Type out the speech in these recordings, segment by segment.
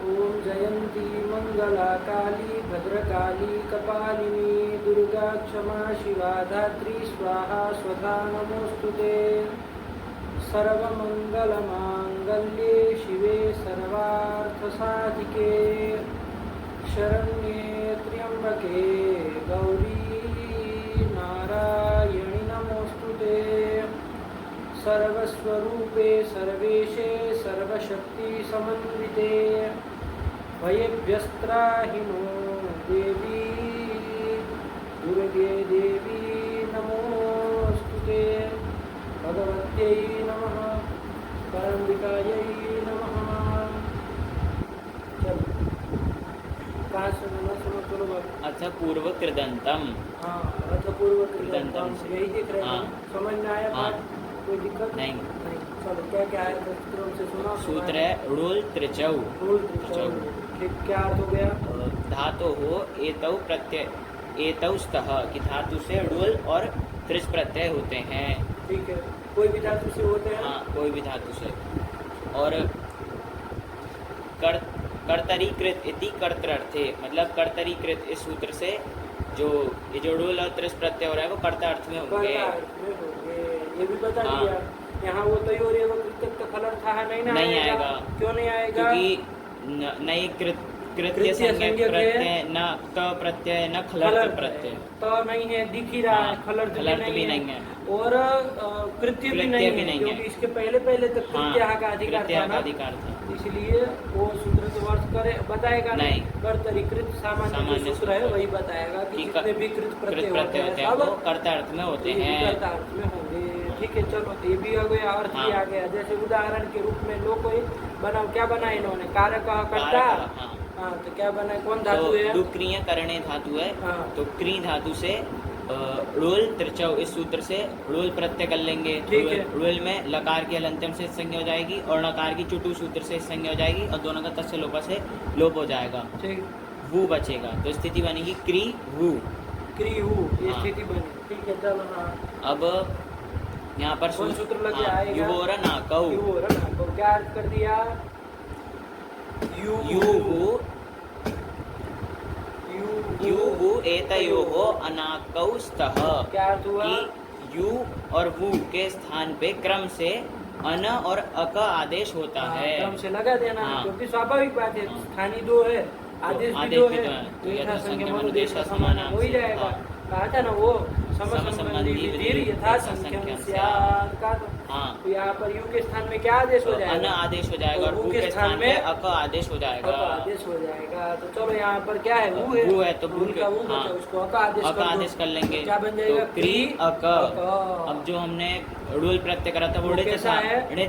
ओम जयंती मंगला काली भद्रकाली कपालिनी दुर्गा क्षमा शिवा धात्री स्वाहा स्वधा नमोस्तुते। सर्वमंगलमांगल्ये शिवे सर्वार्थसाधिके शरण्ये त्र्यंबके गौरी नारायणि नमोस्तुते। सर्वस्वरूपे सर्वेशे सर्वशक्ति समन्विते भयेभ्यस्त्राहि नो देवी दुर्गे देवी नमोस्तुते। भगवत्यै नमः परम्बिकायै नमः। चलो कहाँ से सुनो चलो बाबू। अथ पूर्व कृदंतम। हाँ अथ पूर्व कृदंतम यही दिख रहे हैं। समझ में आया बात? कोई दिक्कत नहीं। चलो क्या क्या है सूत्रों से सुना। सूत्र है ऋल त्रिचौ। ठीक क्या अर्थ हो गया? धातु हो एतौ प्रत्यय एतौ स्तः की धातु से ऋल और त्रिच प्रत्यय होते हैं। ठीक है कोई भी धातु से होते हैं। हाँ कोई भी धातु से। और कर्तरीकृत इति कर्तर्थे मतलब कर्तरीकृत इस सूत्र से जो ये जो ऋल और त्रिच प्रत्यय हो रहा है वो कर्तार्थ में होंगे। ये भी बता दिया। यहाँ वो तयोर एवं कृतक का फल अर्थ है नहीं आएगा। क्यों नहीं आएगा? क्योंकि नई कृत्य संज्ञक प्रत्यय न त प्रत्यय न खलर्थ प्रत्यय तो नहीं है दिख ही रहा है। खलर्थ भी नहीं है और कृत्य भी नहीं है क्योंकि इसके पहले तक कृत्य का अधिकार था इसलिए वो सूत्र तो अर्थ करे बताएगा नहीं। कर्तरीकृत सामान्य सूत्र है वही बताएगा कि जितने भी कृत प्रत्यय होते हैं सब कर्तार्थ में होते हैं। कर्तार्थ में होंगे। ठीक है चलो ये भी आ गया अर्थ भी आ गया। जैसे उदाहरण के रूप में लोग कोई बनाओ क्या बना इन्होंने कारक कर्ता। हाँ तो क्या बना कौन धातु है? दुक्रिय करणे धातु है। तो क्री धातु से ऋल त्रिचौ इस सूत्र से ऋल प्रत्यय कर लेंगे। ऋल में लकार की हलंत्यम से संज्ञा हो जाएगी और नकार की चुटु सूत्र से संज्ञा हो जाएगी और दोनों का तस्य लोपा से लोप हो जाएगा। वू बचेगा तो स्थिति बनेगी क्री वू ये स्थिति बनी। ठीक है चलो अब यहाँ पर सूत्र लगे आएगा युवोर नाकौ। क्या अर्थ कर दिया? युवु एतयोः अनाकौ स्तः। क्या अर्थ हुआ? यू और वु के स्थान पे क्रम से अन और अ का आदेश होता है। क्रम से लगा देना क्योंकि स्वाभाविक बात है। स्थानीय दो है आदेश भी दो है तो यथा संज्ञा अनुदेश का समान हो ही जाएगा। कहा था ना वो समसंबंधी विधिर यथा संख्यम स्यात् का। तो यहाँ पर यू के स्थान में क्या आदेश हो जाएगा? अन आदेश हो जाएगा और वु के स्थान में अ का आदेश हो जाएगा। तो चलो यहाँ पर क्या है? वु है तो वु का उसको अ का आदेश कर लेंगे। क्या बन जाएगा? क्री अक। अब जो हमने ऋल प्रत्यय करा था वो ऋत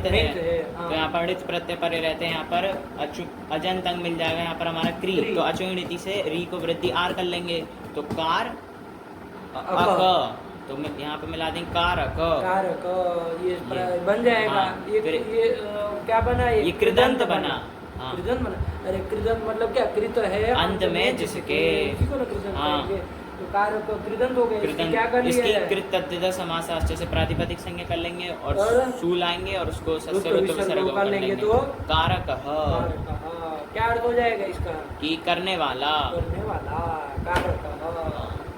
है। तो यहाँ पर ऋत प्रत्यय परे रहते हैं। यहाँ पर अजंत अंग मिल जाएगा। यहाँ पर हमारा क्री तो अचुणिति से री को वृद्धि आर कर लेंगे तो कार अक। तो यहाँ पे मिला देंगे कारक ये बन जाएगा। ये क्या बना? ये कृदंत बना। कृदंत बना। अरे कृदंत मतलब क्या? कृत है अंत में जिसके। तो कारक कृदंत हो गए। क्या कर लिया? इसकी कृत तद्धित समासाश्च से प्रातिपदिक संज्ञा कर लेंगे और सु लाएंगे और उसको सस्य विसर्ग कर लेंगे तो कारक। क्या अर्थ हो जाएगा इसका? कि करने वाला कारक।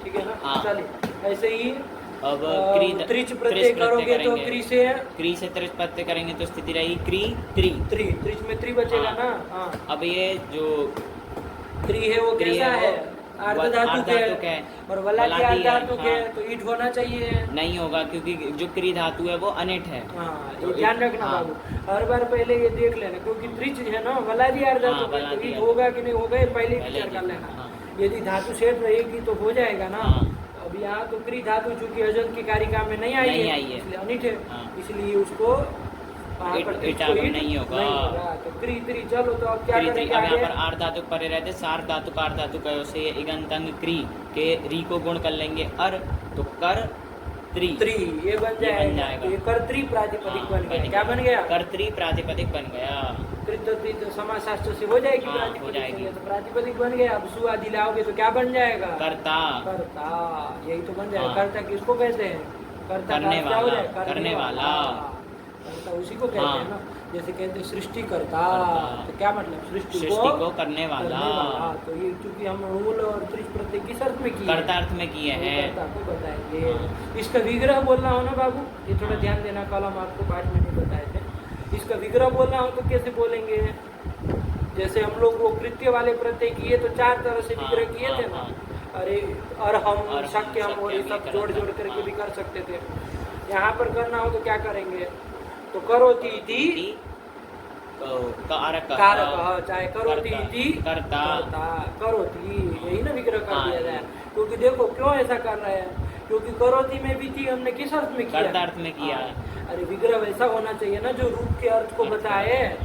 ठीक है ना? चलिए ऐसे ही अब त्रिच प्रत्यय करोगे तो क्री से त्रिच प्रत्यय करेंगे तो स्थिति रहेगी क्री त्रिच में त्रि बचेगा ना। अब ये जो त्रि है वो कैसा है? अर्ध धातु है और वलादी अर्ध धातु है तो ईट होना चाहिए। नहीं होगा क्योंकि जो क्री धातु है वो अनिट है। तो ध्यान रखना बाबू हर बार पहले ये देख लेना क्योंकि त्रिच है ना वलादी अर्ध धातु है तो ईट होगा कि नहीं होगा ये पहले विचार कर लेना। यदि धातु सेठ रहेगी तो हो जाएगा ना। अब यहाँ तो क्री धातु चूंकि अजंत की कारिका में नहीं आई है इसलिए अनिट है इसलिए उसको नहीं होगा। तो क्री त्रि चलो तो अब क्या करेंगे? अब यहाँ पर आर धातु परे रहते सार धातु कार धातु कयो से इगंतंग क्री के री को गुण कर लेंगे अर तो कर त्रि ये बन जाएगा। ये कर्तृ प्रातिपदिक बन गया। क्या बन गया? कर्तृ प्रातिपदिक बन गया। कृत समासाष्ट्र से हो जाएगी प्रातिपदिक तो प्रातिपदिक बन गया। अब सु आदि लाओगे तो क्या बन जाएगा? कर्ता यही तो बन जाएगा। कर्ता किसको कहते हैं? कर्ता करने वाला कर्ता उसी को कहते हैं ना। जैसे कहते हैं सृष्टिकर्ता, तो क्या मतलब सृष्टि को करने वाला। तो ये क्योंकि हम ऊल और त्रिच प्रत्यय किस अर्थ में किए, कर्ता अर्थ में किए हैं, कर्ता को बताएंगे। इसका विग्रह बोलना हो ना बाबू, ये थोड़ा ध्यान देना, कल हम आपको पाठ में नहीं बताए थे। इसका विग्रह बोलना हो तो कैसे बोलेंगे, जैसे हम लोग वो कृत्य वाले प्रत्यय किए तो 4 तरह से विग्रह किए थे ना, अरे और हम शक्य हम और ये सब जोड़ करके भी कर सकते थे। यहाँ पर करना हो तो क्या करेंगे, तो करोति इति कारक, चाहे करोति इति कर्ता, करोति, यही ना विग्रह कर दिया जाए। क्योंकि देखो क्यों ऐसा कर रहे हैं, क्योंकि करोति में भी थी हमने किस अर्थ में किया, कर्ता अर्थ में किया। अरे विग्रह वैसा होना चाहिए ना जो रूप के अर्थ को बताए।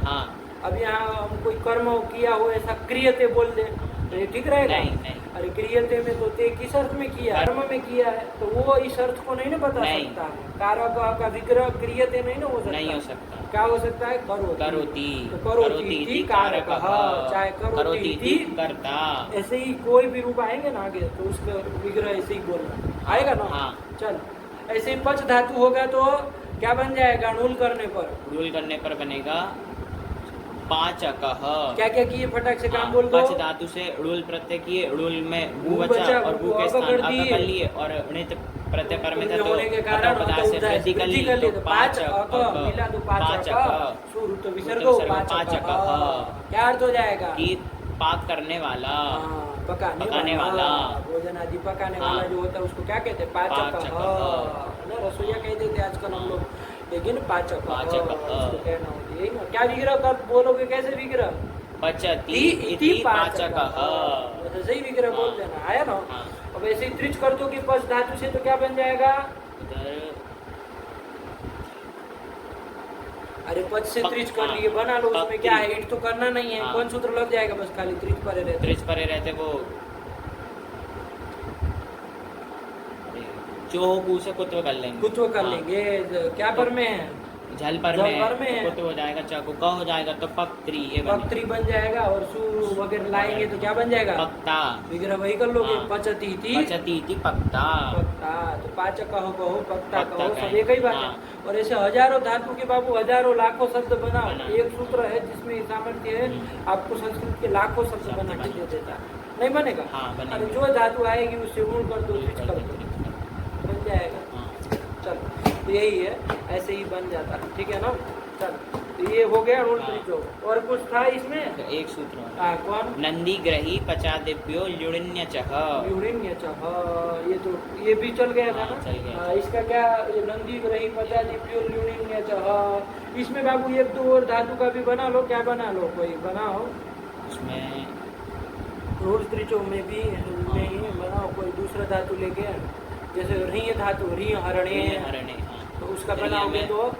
अब यहाँ हम कोई कर्म किया हो ऐसा क्रियते बोल दे तो ये ठीक रहेगा? नहीं। अरे क्रियते में तो ते किस अर्थ में किया, कर्म में किया है, तो वो इस अर्थ को नहीं ना बता सकता। कारक का विग्रह क्रियते नहीं ना हो सकता, नहीं हो सकता। क्या हो सकता है, करोति, तो करोति इति कारक, चाहे करोति इति कर्ता। ऐसे ही कोई भी रूप आएंगे ना आगे तो उसका विग्रह ऐसे ही बोलना आएगा ना। चल ऐसे ही पच धातु होगा तो क्या बन जाएगा, णूल करने पर बनेगा पाचक। क्या क्या किए फटाक से काम बोल दो। पच धातु से ऋल प्रत्यय किए, ऋल में भू बचा और भू के स्थान अ कर लिए और णित प्रत्यय पर में था तो पदार्थ से वृद्धि कर ली तो पाचक मिला तो पाचक, शुरू तो विसर्ग पाचक। क्या अर्थ हो जाएगा कि पाक करने वाला, पकाने वाला, भोजन आदि पकाने वाला जो होता है उसको क्या कहते हैं, पाचक। रसोईया कह देते आजकल हम लोग, लेकिन पाचक कहना होती है ना। क्या विग्रह कर बोलोगे, कैसे विग्रह, पचति इति पाचक, सही विग्रह बोल देना, आया ना। अब ऐसे ही त्रिच कर दो कि पच धातु से तो क्या बन जाएगा, अरे पच से त्रिच कर लिए, बना लो, उसमें क्या है, ईट तो करना नहीं है, कौन सूत्र लग जाएगा, बस खाली त्रिच परे रहते वो चोहू से कुत्व कर लेंगे, क्या पर में है, झल पर में कुत्व हो जाएगा, चाकू का हो जाएगा तो पक्त्री बन जाएगा, और सु वगैरह लाएंगे तो क्या बन जाएगा, पक्ता। विग्रह वही कर लोगे, पचती थी पक्ता, तो पाचक कहो पक्ता कहो, सब एक ही बात है। और ऐसे हजारों धातु के बाबू हजारों लाखों शब्द बनाओ, एक सूत्र है जिसमें सामर्थ्य है आपको संस्कृत के लाखों शब्द बना के दे देता, नहीं बनेगा। अरे जो धातु आएगी उससे ऊण कर दो, बन जाएगा। चलो तो यही है, ऐसे ही बन जाता है, ठीक है ना। चल तो ये हो गया रूल त्रिचो। और कुछ था इसमें, तो एक सूत्र कौन, नंदी ग्रही पचादिभ्यो ल्युडिन्य चह, ये तो ये भी चल गया था ना। इसका क्या, ये नंदी ग्रही पचादिभ्यो ल्युडिन्य चह, इसमें बाबू एक दो और धातु का भी बना लो, क्या बना लो, कोई बनाओ उसमें रूल त्रिचो में भी बनाओ, कोई दूसरा धातु लेके, जैसे ऋय धातु, ऋय हरणे, तो उसका बनाओगे तो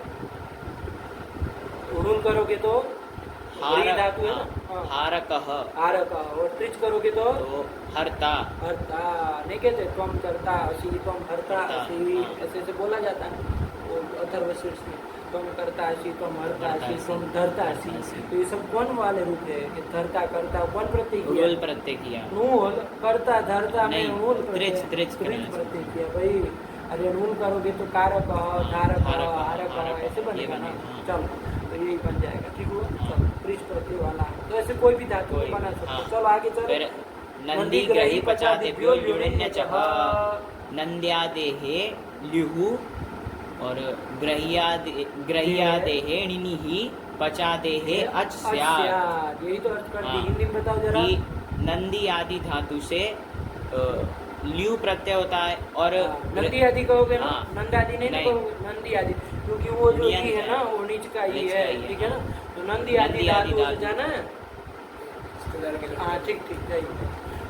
रूल करोगे तो धातु है ना, हारक, और त्रिच करोगे तो हरता, नहीं कहते त्वम करता असी, त्वम हरता असी, ऐसे बोला जाता है वो अथर्वशीर्ष में, त्वम करता असी, त्वम हरता असी, त्वम धरता असी। तो ये सब कौन वाले रूप है कि धरता करता कौन प्रत्यय किया, नूल करता धरता में नूल त्रिच प्रत्यय किया भाई। अरे नूल करोगे तो कारक धारक हारक ऐसे बनेगा ना। चलो तो यही बन जाएगा, ठीक हुआ। चलो त्रिच प्रत्यय वाला, तो ऐसे कोई भी धातु बना सकते। चलो आगे चलो, नंदी ग्रही पचादिभ्यो ल्युडिन्य चह, नंद्यादेहे ल्युहु और ग्रह्यादेहे णिनिहि पचादेहे अच स्यात्। यही तो अर्थ कर दी, हिंदी में बताओ जरा। नंदी आदि धातु से ल्यू प्रत्यय होता है, और नंदी आदि कहोगे ना, नंदादि नहीं कहोगे, नंदी आदि, क्योंकि वो जो ही है ना वो नीच का ही है, ठीक है ना। तो नंदी आदि धातु जाना है, हाँ ठीक,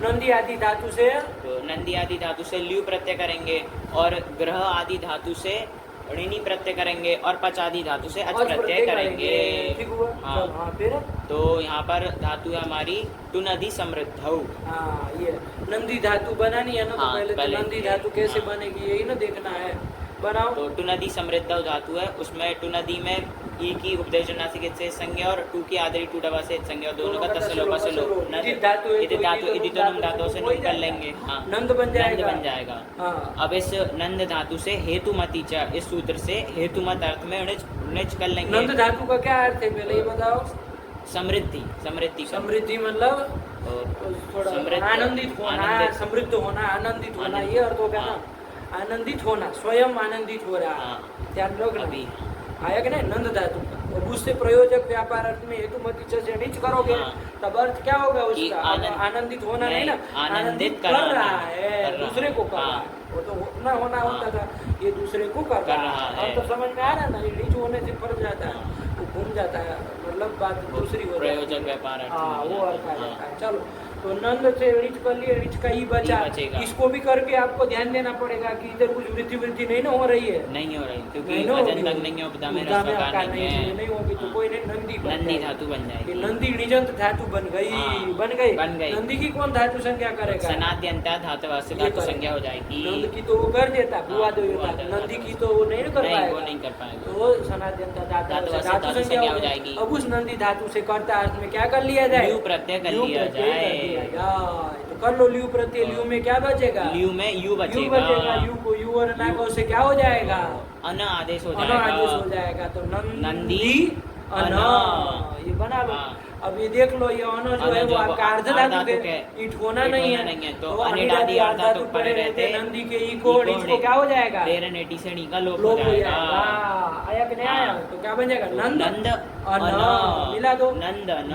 नंदी आदि धातु से, तो नंदी आदि धातु से ल्यू प्रत्यय करेंगे, और ग्रह आदि धातु से ऋणी प्रत्यय करेंगे, और पच आदि धातु से अच प्रत्यय करेंगे, ठीक हुआ। हाँ फिर तो यहाँ पर धातु है हमारी टुनदी समृद्धौ। हाँ ये नंदी धातु बनानी है ना, तो पहले तो नंदी धातु कैसे बनेगी यही ना देखना है, बनाओ। तो टुनदी समृद्धौ धातु है, उसमें टुनदी में ई की उपदेश नासिक से संज्ञा और टू की आदरी टू डबा से संज्ञा और दोनों का तसलो पसलो इति धातु इति तो नम धातु से नोट कर लेंगे। हाँ, नंद बन जाएगा। हाँ। अब इस नंद धातु से हेतु मति च इस सूत्र से हेतु मत अर्थ में उणिच कर लेंगे। नंद धातु का क्या अर्थ है पहले ये बताओ। समृद्धि मतलब थोड़ा आनंदित होना, समृद्ध होना, आनंदित होना, ये अर्थ होगा ना। आनंदित होना, स्वयं आनंदित हो रहा, ध्यान रखना। अभी आया कि नहीं नंद धातु का। अब उससे प्रयोजक व्यापार अर्थ में हेतु मति से नीच करोगे तब अर्थ क्या होगा उसका? आनंदित होना नहीं ना, आनंदित कर रहा है, दूसरे को कर रहा है। वो तो होना होता था, ये दूसरे को कर रहा है। तो समझ में आ रहा ना, ये नीच होने से फर्क जाता है, वो घूम जाता है, मतलब बात दूसरी हो प्रयोजक व्यापार। हाँ, वो अर्थ आ जाता है। चलो, तो नंद से ऋच कर लिए, ऋच का ही बचा। इसको भी करके आपको ध्यान देना पड़ेगा कि इधर कुछ वृद्धि नहीं ना हो रही है, नहीं हो रही, क्योंकि अजंत नहीं उपदा में रस का नहीं होगी तो कोई नहीं, नंदी धातु बन जाएगी। नंदी निजंत धातु बन गई। नंदी की कौन धातु संज्ञा करेगा? सनाद्यंता धातु से धातु संज्ञा हो जाएगी। नंद की तो वो कर देता, नंदी की तो वो नहीं कर पाएगा, वो नहीं कर पाएगा, तो सनाद्यंता धातु संज्ञा हो जाएगी। अब उस नंदी धातु से कर्ता अर्थ में क्या कर लिया जाए? ल्यू प्रत्यय कर लिया जाए। तो कर लो ल्यू प्रत्यय। ल्यू में क्या बचेगा? ल्यू में यू बचेगा। यू को यू और ना को से क्या हो जाएगा? अन आदेश हो जाएगा। तो नंदी अन, ये बना लो। अब ये देख लो, ये अन जो है वो आपका अर्ध धातु के ईट होना नहीं है, तो अनिडादी अर्ध धातु पड़े रहते। नंदी के ई को क्या हो जाएगा? रेरनेटी से नी का लोप हो जाएगा। आया कि नहीं आया? तो क्या बन जाएगा? नंद अन, मिला दो, नंद अन,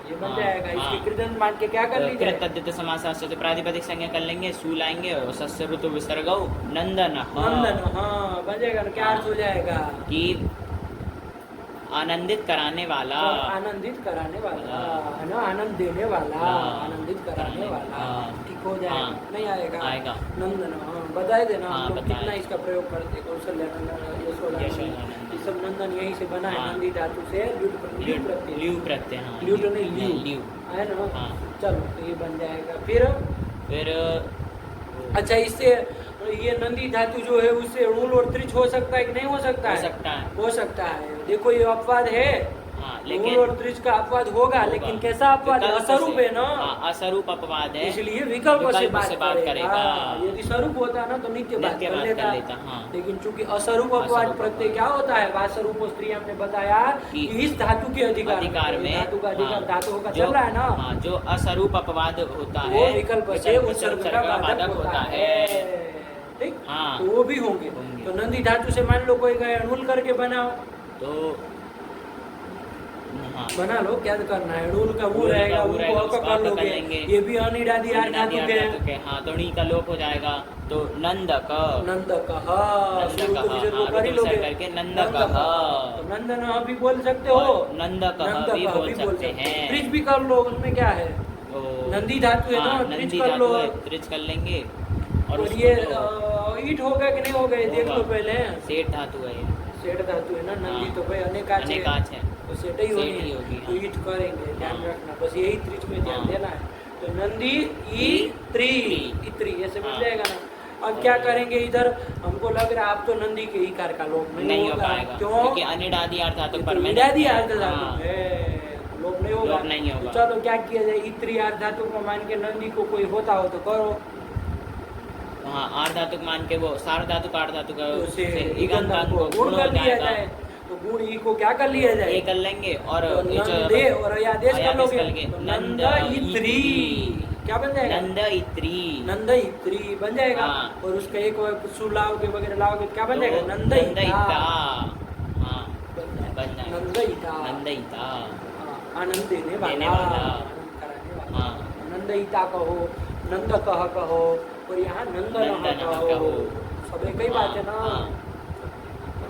ये बन जाएगा। इसके कृदंत मान के क्या कर लीजिए? तद्धित समासाश्च से प्रातिपदिक संज्ञा कर लेंगे, सू लाएंगे और सस्य ऋतु विसर्गौ नंदन। हाँ, बन जाएगा। क्या अर्थ हो जाएगा? कि आनंदित कराने वाला, आनंदित कराने वाला है ना, आनंद देने वाला, आनंदित कराने वाला। ठीक हो जाएगा। नहीं आएगा? नंदन। हाँ, बता देना हम लोग कितना इसका प्रयोग करते। कौशल्या नंदन, यशोदा, ये सब नंदन यहीं से बना है। नंदी धातु से ल्यू प्रत्यय है ना। चलो, तो ये बन जाएगा। फिर अच्छा, इससे ये नंदी धातु जो है उससे ऋण और त्रिच हो सकता है कि नहीं हो सकता है? हो सकता है। देखो, ये अपवाद है, ऋण और त्रिच का अपवाद होगा, लेकिन कैसा अपवाद? असरूप है ना, असरूप अपवाद है, इसलिए विकल्प से बात करेगा। यदि स्वरूप होता ना तो नित्य बात कर लेता। लेकिन चूंकि असरूप अपवाद प्रत्यय क्या होता है? वासरूप स्त्री हमने बताया कि इस धातु के अधिकार में धातु का अधिकार धातु का चल रहा है ना, जो असरूप अपवाद होता है वो विकल्प से उत्सर्ग का बाधक होता है। ठीक, तो वो भी होंगे। तो नंदी धातु से मान लो कोई गए अणुल करके बनाओ, तो बना लो। क्या करना है? अणुल का वो रहेगा, उसको कर लोगे। ये भी अनिडादी धातु के, हाँ, तो नी का लोप हो जाएगा। तो नंदक करके नंदक, नंदन भी बोल सकते हो, नंदक भी बोल सकते हैं। त्रिच भी कर लो, उसमें क्या है? नंदी धातु है ना, त्रिच कर लो, त्रिच कर लेंगे। और ये ईट होगा कि नहीं होगा? देख लो पहले। सेठ धातु है, सेठ धातु है ना। नंदी तो भाई अनेकाच है, तो सेठ ही होगी। तो ईट करेंगे, ध्यान रखना, बस यही त्रिच में ध्यान देना है। तो नंदी इत्री ऐसे बन जाएगा ना। अब क्या करेंगे? इधर हमको लग रहा है आप तो नंदी के ईकार का लोप नहीं हो पाएगा। क्यों? क्योंकि अनिडादी अर्थ धातु पर अनिडादी अर्थ धातु है, लोप नहीं होगा। चलो, क्या किया जाए? इत्री अर्थ धातु को मान के नंदी को कोई होता हो तो करो। हाँ, आर्ध धातु मान के वो सार्ध धातु का धातु का गुण कर लिया जाए। तो गुण ई को क्या कर लिया जाए? ये कर लेंगे और नंदे और आदेश कर लोगे। नंद इत्री क्या बन जाएगा? नंद इत्री बन जाएगा। और उसका एक सु लाओगे वगैरह लाओगे क्या बन जाएगा? नंदइता। नंदइता, आनंद देने वाला, नंदइता कहो, नंद कहो, और यहाँ नंदन कहो। सब एक ही बात है ना।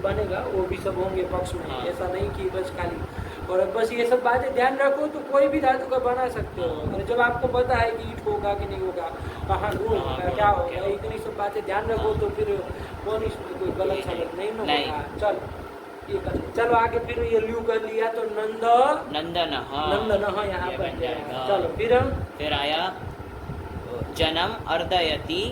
बनेगा, वो भी सब होंगे पक्ष में। ऐसा नहीं कि बस खाली। और बस ये सब बातें ध्यान रखो तो कोई भी धातु का बना सकते हो। और जब आपको पता है कि ईट होगा कि नहीं होगा, कहाँ गुण होगा, क्या होगा, इतनी सब बातें ध्यान रखो तो फिर कौन इसमें कोई गलत सलत नहीं होगा। चलो, ये कर चलो आगे। फिर ये ल्यू कर लिया तो नंदन यहाँ पर जाएगा। चलो, फिर आया जन्म अर्दयति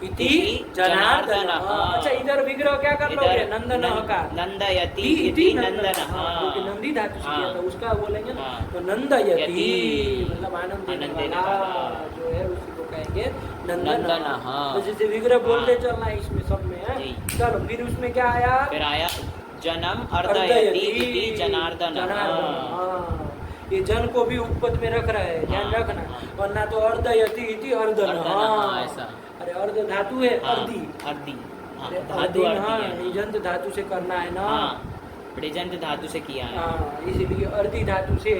इति जनार्दन। अच्छा इधर विग्रह क्या कर लोगे? नंदन का नंदयति इति नंदन, क्योंकि नंदी धातु से किया था उसका बोलेंगे ना, तो नंदयति मतलब आनंद देने वाला जो है उसी को कहेंगे नंदन। तो जैसे विग्रह बोलते चलना है इसमें सब में है। चलो फिर उसमें क्या आया? फिर आया जन्म अर्दयति इति जनार्दन। ये जन को भी उपपद में रख रहा है, ध्यान रखना, वरना तो अर्दयति इति अर्दन। ऐसा अरे अर्ध धातु है, अर्धी अर्धी धातु निजंत धातु से करना है ना, प्रेजेंट धातु से किया है, इसलिए अर्धी धातु से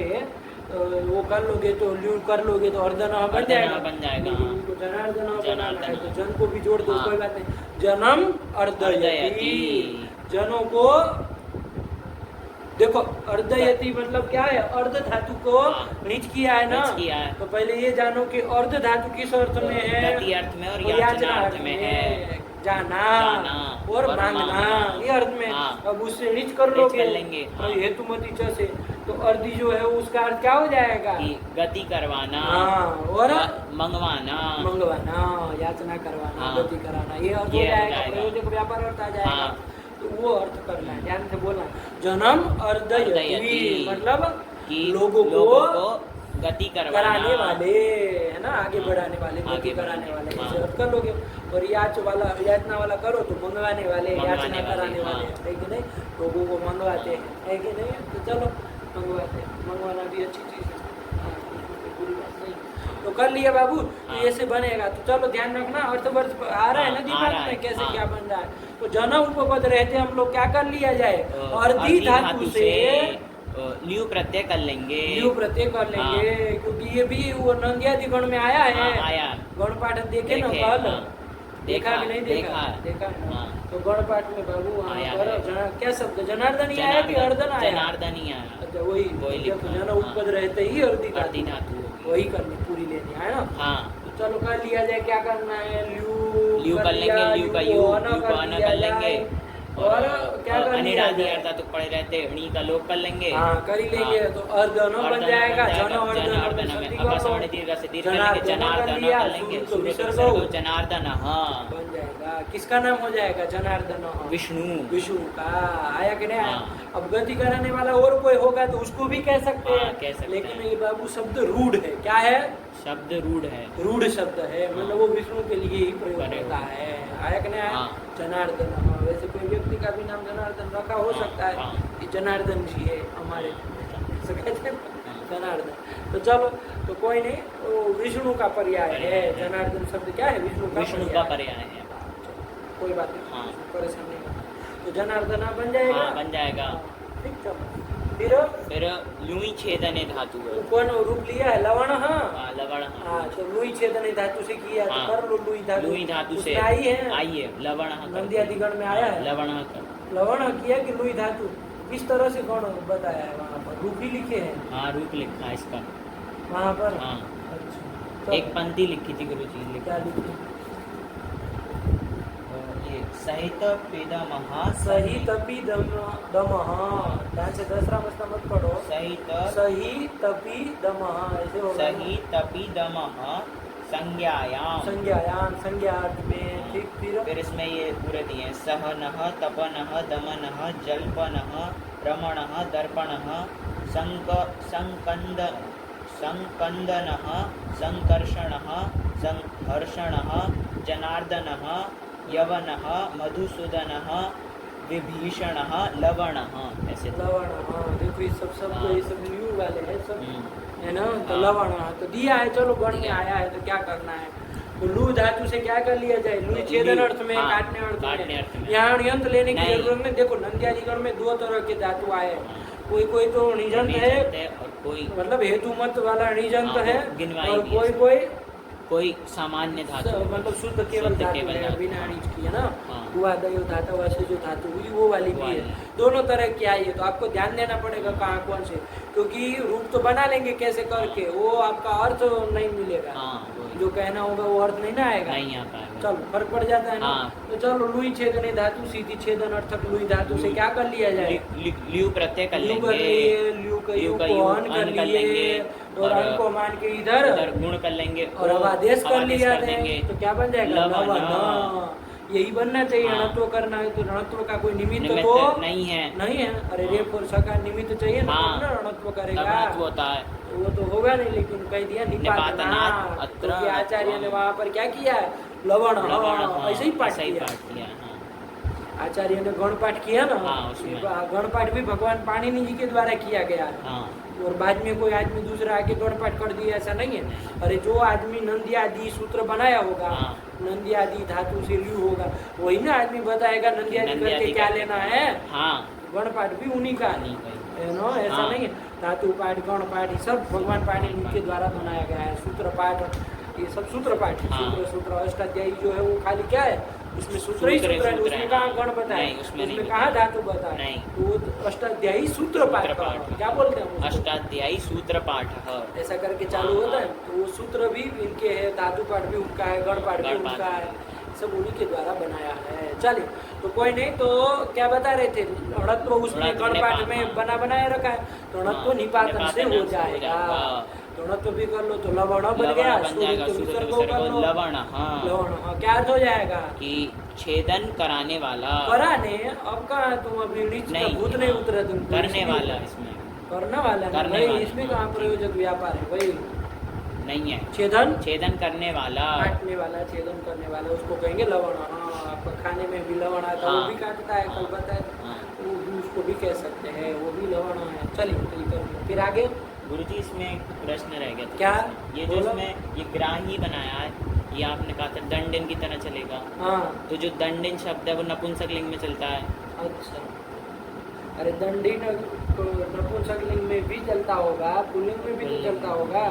वो कर लोगे तो ल्यू कर लोगे तो अर्धन बन जाएगा। उनको जनार्दन बनाना है तो जन को भी जोड़ दो, कोई बात नहीं। जन्म अर्दयति, जनों को देखो अर्धयति मतलब क्या है? अर्ध धातु को नीच किया है ना, तो पहले ये जानो कि अर्ध धातु किस अर्थ में है? गति अर्थ में और याचना अर्थ में है। जाना और मांगना ये अर्थ में। अब उससे नीच कर लोगे हेतुमती च से, तो अर्धी जो है उसका अर्थ क्या हो जाएगा? गति करवाना और मंगवाना, याचना करवाना, गति कराना, ये अर्थ हो जाएगा। प्रयोजक व्यापार अर्थ आ जाएगा, तो वो अर्थ करना है, ध्यान से बोलना। जन्म अर्दयति मतलब लोगों को गति कराने वाले है ना, आगे बढ़ाने वाले, गति कराने वाले, ऐसे अर्थ कर लोगे। और याचना वाला करो तो मंगवाने वाले, याचना कराने वाले, है कि नहीं? लोगों को मंगवाते हैं, है कि नहीं? तो चलो मंगवाते हैं, मंगवाना भी अच्छी चीज है, बुरी बात नहीं। तो कर लिया बाबू, तो ऐसे बनेगा। तो चलो ध्यान रखना, अर्थवर्थ आ रहा है ना दिमाग में कैसे क्या बन रहा है। तो जन उपपद रहते हम लोग क्या कर लिया जाए? अर्धी धातु से ल्यू प्रत्यय कर लेंगे, क्योंकि ये भी वो नंदियादि गण में आया है। गण पाठ देखे ना कल, देखा कि नहीं देखा तो गण पाठ में बाबू वहाँ पर क्या शब्द जनार्दन ही आया कि अर्धन आया? जनार्दन ही आया। अच्छा वही जन उपपद रहते ही अर्धी धातु वही करनी, पूरी लेनी है ना। तो चलो कर लिया जाए, क्या करना है? ल्यू कर लेंगे, ल्यू का यू कर लेंगे, और क्या कर लिया जाए? तो पड़े रहते णी का लोग कर लेंगे, कर ही लेंगे। तो अर्धन बन जाएगा, जनार्दन जनार्दन बन जाएगा। किसका नाम हो जाएगा? जनार्दन, विष्णु का। आया कि नहीं आया? अब गति कराने वाला और कोई होगा तो उसको भी कह सकते हैं, लेकिन ये बाबू शब्द रूढ़ है। क्या है? शब्द रूढ़ शब्द है, मतलब वो विष्णु के लिए ही प्रयोग होता है। आया कि नहीं आया? जनार्दन। वैसे कोई व्यक्ति का भी नाम जनार्दन रखा हो सकता है, कि जनार्दन जी है हमारे, जनार्दन। तो चलो, तो कोई नहीं, वो विष्णु का पर्याय है। जनार्दन शब्द क्या है? विष्णु का पर्याय है। कोई बात नहीं, परेशान नहीं करना। तो जनार्दन बन जाएगा। ठीक, चलो फिर लुई छेदने धातु है। कौन रूप लिया है? लवण। लवण। तो लुई छेदने धातु से किया, तो कर लो लुई धातु से आई है लवण। नंदियादिगण में आया है लवण किया कि लुई धातु, किस तरह से कौन बताया है? वहाँ पर रूप ही लिखे हैं। रूप लिखा है इसका वहाँ पर। अच्छा, एक पंक्ति लिखी थी गुरु जी। क्या लिखी? सहित पिदमः, सहित पिदमः, ध्यान से दूसरा मसला मत पढ़ो। सहित पिदमः ऐसे होगा। सहित पिदमः संज्ञायाम, संज्ञार्थ में। ठीक, फिर इसमें ये पूरे दिए: सहनः, तपनः, दमनः, जल्पनः, रमणः, दर्पणः, संकन्दनः, संकर्षणः, संहर्षणः, जनार्दनः, यवनः, मधुसूदनः, विभीषणः, लवणः। ऐसे लवण। देखो ये सब ये सब ल्यू वाले हैं सब, है ना। तो लवण तो दिया है, चलो गण में आया है तो क्या करना है? तो लू धातु से क्या कर लिया जाए? लू छेदन अर्थ में, काटने अर्थ में। यहाँ नियंत्र लेने की जरूरत नहीं। देखो नंदियादिगण में दो तरह के धातु आए, कोई तो निजंत है और कोई मतलब हेतु मत वाला निजंत है, और कोई सामान्य धातु मतलब शुद्ध केवल धातु है, बिना अणिज की, है ना। हुआ दयो धातु वैसे जो धातु हुई वो वाली भी है। दोनों तरह की आई है, तो आपको ध्यान देना पड़ेगा कहाँ कौन से, क्योंकि रूप तो बना लेंगे कैसे करके, वो आपका अर्थ नहीं मिलेगा। जो कहना होगा वो अर्थ नहीं ना आएगा, नहीं आता है। चलो फर्क पड़ जाता है ना। तो चलो लुई छेदने धातु, सीधी छेदन अर्थक लुई धातु से क्या कर लिया जाए? ल्यू प्रत्यय कर लेंगे, ल्यू कर लिए, और अंग को मान के इधर गुण कर लेंगे और अब आदेश कर लिया देंगे तो क्या बन जाएगा? लवण। यही बनना चाहिए। रणत्व करना है तो रणत्व का कोई निमित्त तो नहीं है। अरे रेप और सका निमित्त चाहिए ना, रणत्व करेगा होता है, वो तो होगा नहीं। लेकिन कह दिया निपातनात्, क्योंकि आचार्य ने वहाँ पर क्या किया? लवण। ऐसे ही पाठ किया। आचार्य ने गण पाठ किया ना, गण पाठ भी भगवान पाणिनि जी के द्वारा किया गया है। और बाद में कोई आदमी दूसरा आके गण पाठ कर दिया, ऐसा नहीं है। अरे जो आदमी नंदी आदि सूत्र बनाया होगा, नंदी आदि धातु से लियू होगा, वही ना आदमी बताएगा नंदी आदि करके क्या लेना है। गण पाठ भी उन्हीं का है ना, ऐसा नहीं है। धातु पाठ, गण पाठ, ये सब भगवान पाणिनि के द्वारा बनाया गया है। सूत्र पाठ, ये सब सूत्र पाठ। सूत्र अष्टाध्यायी जो है वो खाली क्या है? उसमें सूत्र ही सूत्र है। उसमें कहाँ गण बताए, उसमें कहाँ धातु बताए? तो अष्टाध्यायी सूत्र पाठ क्या बोलते हैं? अष्टाध्यायी सूत्र पाठ ऐसा करके चालू होता है। तो वो सूत्र भी इनके है, धातु पाठ भी उनका है, गण पाठ भी उनका है, सब उन्हीं के द्वारा बनाया है। चलिए, तो कोई नहीं, तो क्या बता रहे थे? रणत्व उसमें गण पाठ में बनाया रखा है, तो रणत्व निपातन से हो जाएगा। रणत्व भी कर लो तो लवण बन गया, विसर्ग कर लो लवण। लवण क्या अर्थ हो जाएगा? कि छेदन कराने वाला। कराने, अब कहाँ तुम अभी भूत नहीं उतरे, तुम करने वाला। इसमें करने वाला भाई, इसमें कहाँ प्रयोजक व्यापार है भाई? नहीं है। छेदन करने वाला, काटने वाला, छेदन करने वाला, उसको कहेंगे लवण। आपका खाने में भी लवण आता है, वो भी काटता है, कल बताया, उसको भी कह सकते हैं, वो भी लवण है। चलिए, फिर आगे गुरुजी इसमें एक प्रश्न रह गया था। क्या? ये जो इसमें ये ग्राही बनाया है, ये आपने कहा था दंडिन की तरह चलेगा। तो जो दंडिन शब्द है वो नपुंसकलिंग में चलता है। अच्छा, अरे दंडिन तो नपुंसकलिंग में भी चलता होगा, पुल्लिंग में भी तो चलता होगा।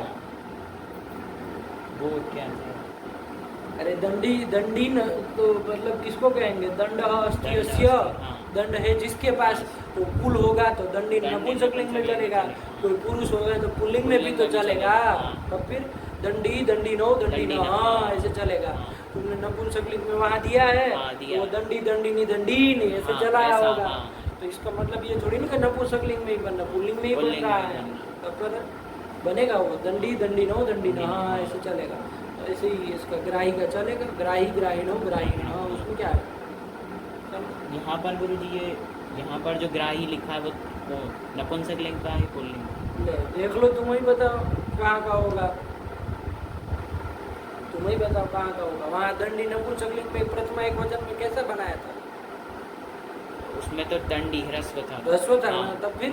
वो क्या है? अरे दंडीन तो मतलब किसको कहेंगे? दंड अस्ति यस्य, दंड है जिसके पास, तो कुल होगा तो दंडी नपुंसकलिंग में चलेगा। कोई पुरुष होगा तो पुल्लिंग में भी तो चलेगा। तो फिर दंडी नो, ऐसे चलेगा। तुमने नपुंसकलिंग में वहाँ दिया है, तो वो दंडी ऐसे चलाया होगा। तो इसका मतलब ये थोड़ी ना कि नपुंसकलिंग में ही बनना, पुल्लिंग में ही बन रहा है। तो फिर बनेगा वो दंडी नो, ऐसे चलेगा। ऐसे ही इसका ग्राही का चलेगा, ग्राही नो, उसमें क्या है? यहाँ पर गुरुजी ये यहाँ पर जो ग्राही लिखा है वो नपुंसकलिंग का है, पुल्लिंग? देख लो, तुम ही बताओ कहाँ का होगा, तुम ही बताओ कहाँ का होगा। वहाँ दंडी नपुंसकलिंग में प्रथमा एक वचन में कैसे बनाया था? उसमें तो दंडी ह्रस्व था। ह्रस्व था ना, तब फिर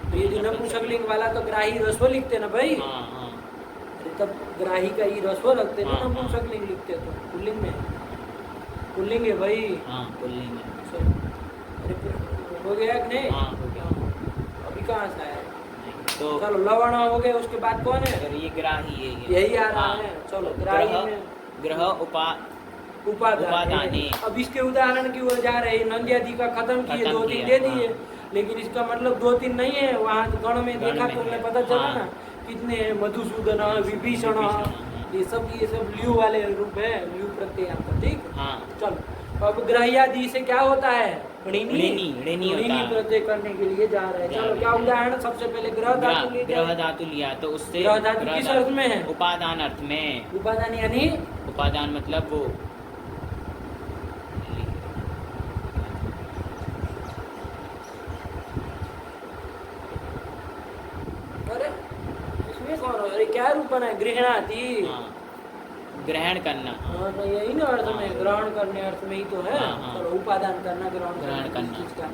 तो यदि नपुंसकलिंग वाला तो ग्राही ह्रस्व लिखते ना भाई। अरे तब ग्राही का ही ह्रस्व रखते ना, नपुंसकलिंग लिखते तो पुल्लिंग में। पुल्लिंग है भाई, पुल्लिंग है। अरे हो गया कि नहीं? हो गया। अभी कहाँ से आया? तो चलो, लवण हो गए, उसके बाद कौन है? अगर ये ग्राही है, यही आ रहा है। चलो, ग्राही में ग्रह उपादाने। अब इसके उदाहरण की ओर जा रहे हैं। नंदी आदि का खत्म किए, 2-3 दे दिए, लेकिन इसका मतलब 2-3 नहीं है। वहाँ गण में देखा तुमने, पता चला ना कितने हैं? मधुसूदन, विभीषण, ये सब ल्यू वाले रूप है, ल्यू प्रत्यय। ठीक, चलो। अब ग्राह्यादि से क्या होता है? ऋणी प्रत्यय करने के लिए जा रहे हैं। चलो, क्या उदाहरण? सबसे पहले ग्रह धातु लिया, तो उससे ग्रह धातु किस अर्थ में है? उपादान अर्थ में। उपादान यानी उपादान मतलब वो अरे क्या रूप बना है? गृहणाति, ग्रहण करना। तो यही ना अर्थ में, ग्रहण करने अर्थ में ही तो है। चलो, उपादान करना, ग्रहण करना।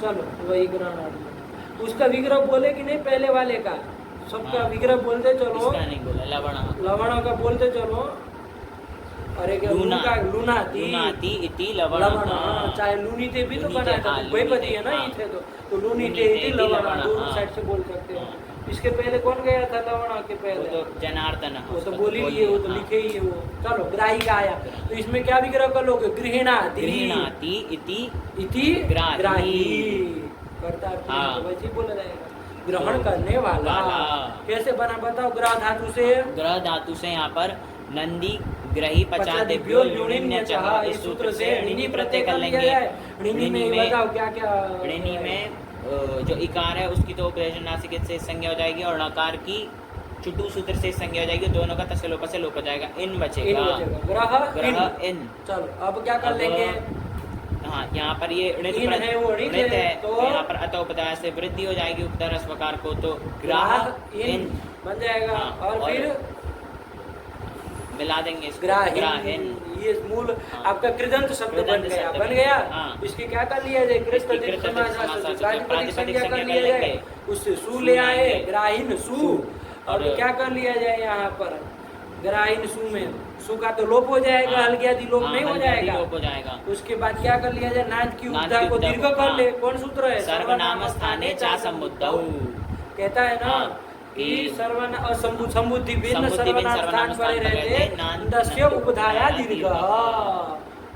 चलो, वही ग्रहण अर्थ। उसका विग्रह बोले कि नहीं? पहले वाले का सबका विग्रह बोलते चलो। नहीं बोला, लवण का बोलते चलो। अरे क्या लूनाती इति लवण। चाहे लूनी थे भी तो बना था, वही है ना, ये थे तो लूनी थे इति लवण, दोनों साइड से बोल सकते हैं। इसके पहले कौन गया था? लवण के पहले तो जनार्दन, वो तो बोल ही लिए, वो तो लिखे ही है वो। चलो, ग्राही का आया, तो इसमें क्या विग्रह कर लोगे? गृहणाति इति ग्राही। करता वैसे ही बोला जाएगा, ग्रहण करने वाला। कैसे बना बताओ? ग्रह धातु से यहाँ पर नंदी ग्रही पचादिभ्यो ल्युणिन्य चः, इस सूत्र से ऋणी प्रत्यय कर लेंगे। ऋणी में बताओ क्या क्या? ऋणी में जो इकार है उसकी तो उपदेशनासिक से संज्ञा हो जाएगी, और नकार की चुटू सूत्र से संज्ञा हो जाएगी, दोनों का तस्य लोप से लोप हो जाएगा, इन बचेगा। ग्रह इन। चलो अब क्या कर लेंगे? हाँ, यहाँ पर ये ऋणित है, तो यहाँ पर अत उपधाया से वृद्धि हो जाएगी उपधार स्वकार को, तो ग्राह इन बन जाएगा। और फिर मिला देंगे ग्राहीन, ये मूल आपका कृदंत शब्द बन गया। इसके क्या कर लिया जाए? प्रातिपदिक संज्ञा कर लिया जाए, उससे सु ले आए, ग्राहीन सु। और क्या कर लिया जाए यहाँ पर? ग्राहीन सु में सु का तो लोप हो जाएगा, हल्की आदि लोप नहीं हो जाएगा। उसके बाद क्या कर लिया जाए? नाद की उपधा को दीर्घ कर ले। कौन सूत्र है? सर्वनाम स्थाने चा समुद्धौ, कहता है ना कि संबुद्धि भिन्न सर्वनाम स्थान पर रहते दस्य उपधाया दीर्घ।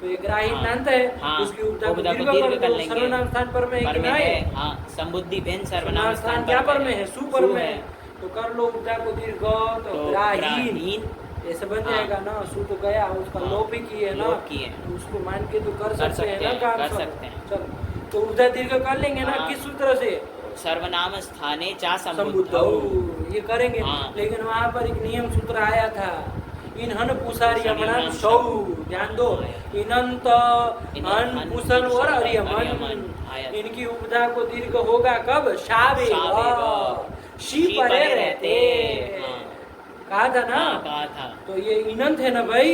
तो ये ग्राहीन नांत है, उसकी उपधा को दीर्घ कर लेंगे। सर्वनाम स्थान पर में है कि नहीं? संबुद्धि भिन्न सर्वनाम स्थान क्या पर में है? सु पर में है, तो कर लो उपधा को दीर्घ, तो ग्राहीन ऐसे बन जाएगा ना। सु तो गया, उसका लोप ही किए ना, उसको मान के तो कर सकते हैं ना काम सकते हैं। चलो तो उपधा दीर्घ कर लेंगे ना, किस सूत्र से? सर्वनाम स्थाने चा समुद्धौ, ये करेंगे। लेकिन वहाँ पर एक नियम सूत्र आया था, इन्हन पुषारी यमन सौ, ध्यान दो, इनंत हन पुषण और अरियमन, इनकी उपधा को दीर्घ होगा कब? शावेव, शी परे रहते, कहा था ना? कहा था। तो ये इनंत है ना भाई,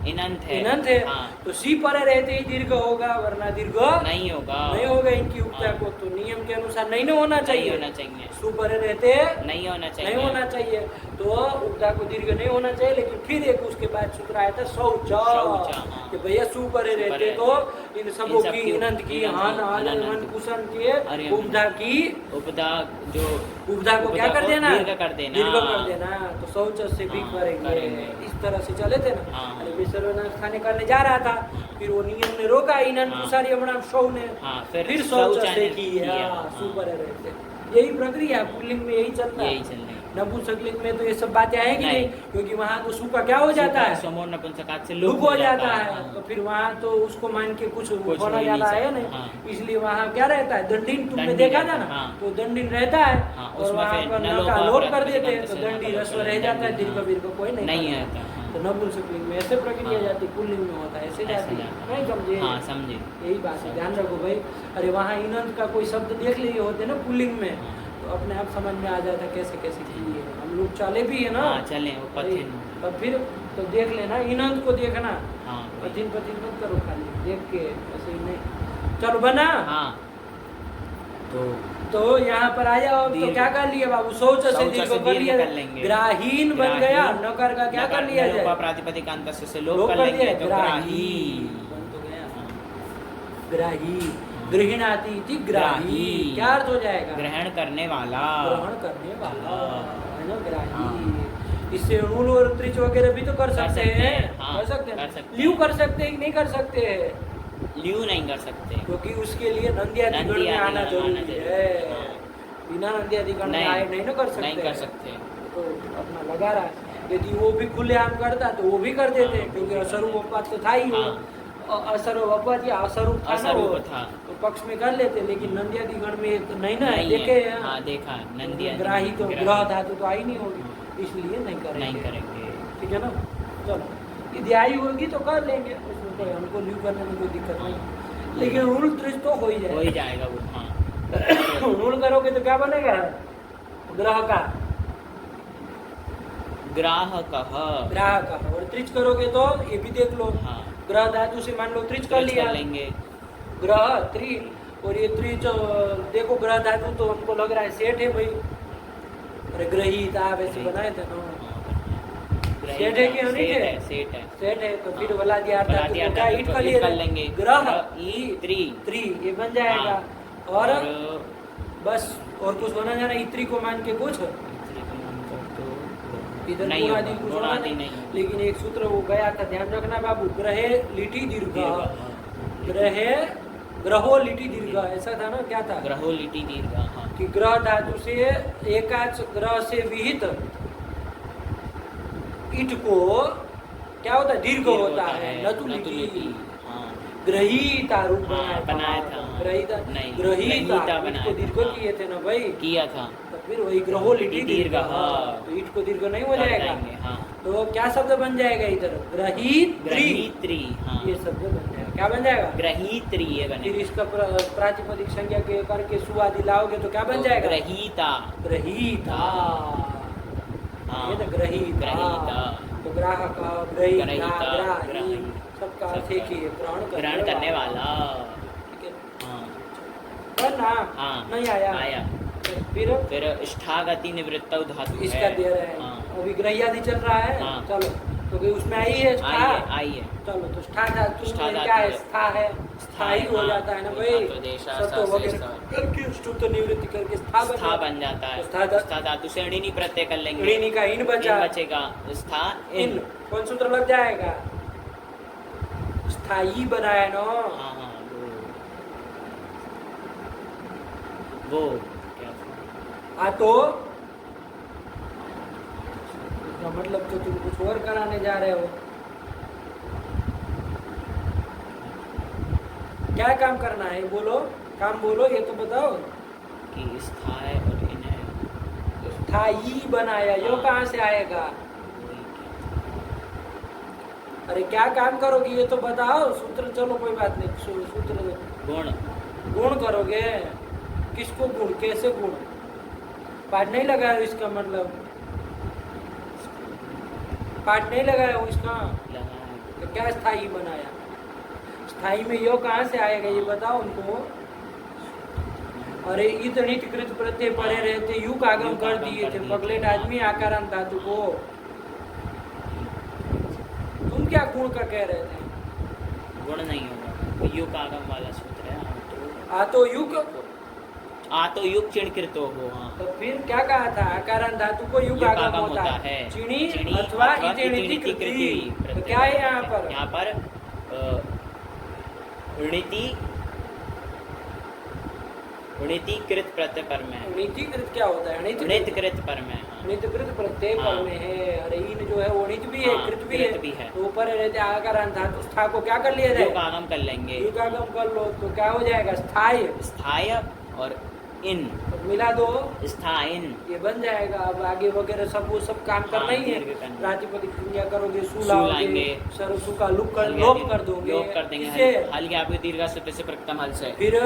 इनंत है। तो सी पर रहते ही दीर्घ होगा, वरना दीर्घ नहीं होगा इनकी उपधा को। तो नियम के अनुसार नहीं होना चाहिए, सु पर रहते नहीं होना चाहिए। तो उपधा को दीर्घ नहीं होना चाहिए। लेकिन फिर एक उसके बाद सूत्र आया था शौच, कि भैया सु पर रहते तो इन सबों की, इनंत की, हन कुशन के उपधा की, उपधा को क्या कर देना? दीर्घ कर देना। तो शौच से भी करेंगे। इस तरह से चले थे ना। अरे सर्वनाम स्थाने करने जा रहा था, फिर वो नियम ने रोका, इनन पुषारी यमन सौ ने फिर शौच से किया, सु पर रहते। यही प्रक्रिया पुल्लिंग में यही चलता है। नपुंसकलिंग में तो ये सब बातें आएगी नहीं, क्योंकि वहाँ तो सु का क्या हो जाता है? समो नपुंसकात से लुक हो जाता है। तो फिर वहाँ तो उसको मान के कुछ होना जाना है नहीं, इसलिए वहाँ क्या रहता है? दंडिन, तुमने देखा था ना, तो दंडिन रहता है, और वहाँ पर न का लोप कर देते हैं, तो दंडी रस्व रह जाता है, दीर्घ वीर्घ कोई नहीं आता। तो नपुंसकलिंग में ऐसे प्रक्रिया जाती, पुल्लिंग में होता है ऐसे जाती है। नहीं समझे? समझे। यही बात है, ध्यान रखो भाई। अरे वहाँ इनंत का कोई शब्द देख लिए होते ना पुल्लिंग में, तो अपने आप समझ में आ जाता कैसे कैसे की है। हम लोग चले भी है ना, चले और फिर तो देख लेना, इनंत को देखना, पथिन मत करो, खाली देख के ऐसे ही नहीं। चलो बना। तो यहाँ पर आ जाओ। तो क्या कर लिया बाबू? शौच से दीर्घ कर लिया, ग्राहीन बन गया। नकर का क्या कर लिया जाए? प्रातिपदिक अंत से लोप कर लेंगे, तो ग्राही बन तो गया। ग्राही, गृहिणाति इति ग्राही, क्या अर्थ हो जाएगा? ग्रहण करने वाला है ना, ग्राही। इससे ऋण और त्रिच वगैरह भी तो कर सकते हैं। कर सकते हैं। ल्यू कर सकते हैं, नहीं कर सकते हैं? ल्यू नहीं कर सकते, क्योंकि उसके लिए नंद्यादिगण में आना जरूरी है। बिना नंद्यादिगण में आए नहीं ना कर सकते। तो अपना लगा रहा है। यदि वो भी खुलेआम करता तो वो भी कर देते, क्योंकि असरूप अपवाद तो था ही। असरूप अपवाद या असरूप था, तो पक्ष में कर लेते। लेकिन नंद्यादिगण में तो नहीं ना देखे, देखा नंदिया ग्राही तो ग्रह धातु तो आई नहीं होगी, इसलिए नहीं करेंगे। ठीक है ना? चलो, यदि आई होगी तो कर लेंगे, उसमें कोई हमको ल्यू करने में कोई दिक्कत नहीं। लेकिन रूल त्रिज तो हो ही जाएगा वो। रूल करोगे तो क्या बनेगा? ग्रह का और त्रिज करोगे तो ये भी देख लो। ग्रह धातु से मान लो त्रिज कर लिया, ग्रह त्रि, और ये त्रिज देखो ग्रह धातु तो हमको लग रहा है सेठ है भाई। अरे ग्रहित आप ऐसे बनाए थे ना, सेठ है कि नहीं है? सेठ है। तो फिर वाला दिया क्या ईट कर लेंगे, ग्रह त्रि ये बन जाएगा। और बस और कुछ होना जाना, इत्री को मान के कुछ इधर नहीं। लेकिन एक सूत्र वो गया था, ध्यान रखना बाबू, ग्रहे लिटी दीर्घ, ग्रहो लिटी दीर्घ, ऐसा था ना? क्या था? ग्रहो लिटी दीर्घ, कि ग्रह धातु से एकाच ग्रह से विहित ईट को क्या होता है? दीर्घ होता है। नतु लिटी, ग्रहीता रूप बनाया था। ग्रहीता नहीं, ग्रहीता बनाया को दीर्घ था। किए थे ना भाई, किया था। तो फिर वही ग्रहो लिटी दीर्घ, तो ईट को दीर्घ नहीं हो कर जाएगा। जाएंगे, हाँ। तो क्या शब्द बन जाएगा इधर? ग्रहीत्री, ग्रहीत्री, हाँ। ये शब्द बन जाएगा। क्या बन जाएगा? ग्रहीत्री ये फिर बनेगा। इसका प्रातिपदिक संज्ञा के करके सु आदि लाओगे तो क्या बन जाएगा? ग्रहीता। ग्रहीता, हाँ, ये तो ग्रहीता। ग्रहीता। तो ग्राहक, ग्रहीता, ग्रहीता, ग्राही, ग्राही, सबका अर्थ एक ही है, ग्रहण करने वाला। ठीक है। हाँ, पर ना हाँ, नहीं आया। आया। फिर इष्ठागति निवृत्त धातु है। इसका दे रहे हैं। हाँ। अभी ग्रह्यादि चल रहा है। हाँ। चलो, तो उसमें आई है स्था। आई है। चलो, तो स्था धातु स्था में धातु क्या है? है। स्था है, स्थाई हो हाँ, जाता है ना भाई। सत्वदेशा, सत्व वगैरह सत्व। करके स्तुत निवृत्ति करके स्था स्था बन जाता है। स्था धातु से ऋणी प्रत्यय कर लेंगे। ऋणी का इन बचा, बचेगा। स्था इन कौन सूत्र लग जाएगा? स्थाई बनाया ना। हाँ, हाँ, वो क्या? तो इसका मतलब तो तुम कुछ और कराने जा रहे हो। क्या काम करना है? बोलो, काम बोलो, ये तो बताओ। कि स्थाई और इन्हें स्थाई बनाया, यो कहाँ से आएगा? अरे क्या काम करोगे ये तो बताओ। सूत्र, चलो कोई बात नहीं, सूत्र गुण। गुण करोगे। किसको गुण? कैसे गुण? पाठ नहीं लगाया इसका मतलब? पाठ नहीं लगाया हो इसका? तो क्या स्थाई बनाया? स्थाई में यो कहाँ से आएगा ये बताओ उनको। अरे इतनी कृत प्रत्यय पड़े रहते, यू आगम कर दिए थे पगलेट आदमी आकारांत धातु को। तुम क्या गुण का कह रहे थे? गुण नहीं होगा, युग आगम वाला सूत्र है। आतो युग, आतो युग चिणकृतो हो। हाँ, तो फिर क्या कहा था? आकारांत धातु को युग आगम होता है। चिणी अथवा इति कृति। तो क्या है यहाँ पर? यहाँ पर ऋणितिकृत प्रत्यय पर में। ऋणितिकृत क्या होता है? ऋणितकृत पर में। ऋणितकृत प्रत्यय पर में है। अरे इन जो है वो ऋणित भी है, हाँ, कृत कृत भी भी है। है। तो ऊपर रहते आकारांत धातु स्था को क्या कर लिया जाए? युग आगम कर लेंगे। युग आगम कर लो तो क्या हो जाएगा? स्थाय। स्थाय और इन, तो मिला दो, स्थाइन, ये बन जाएगा। अब आगे वगैरह सब वो सब काम करना ही है। दीर्घ करना। प्रातिपदिक संज्ञा करोगे, सु लाओगे, लाएंगे। सरसु का लोप कर दोगे। लोप कर देंगे। इससे हल आपके दीर्घ सूत्र से प्रथम हल से। फिर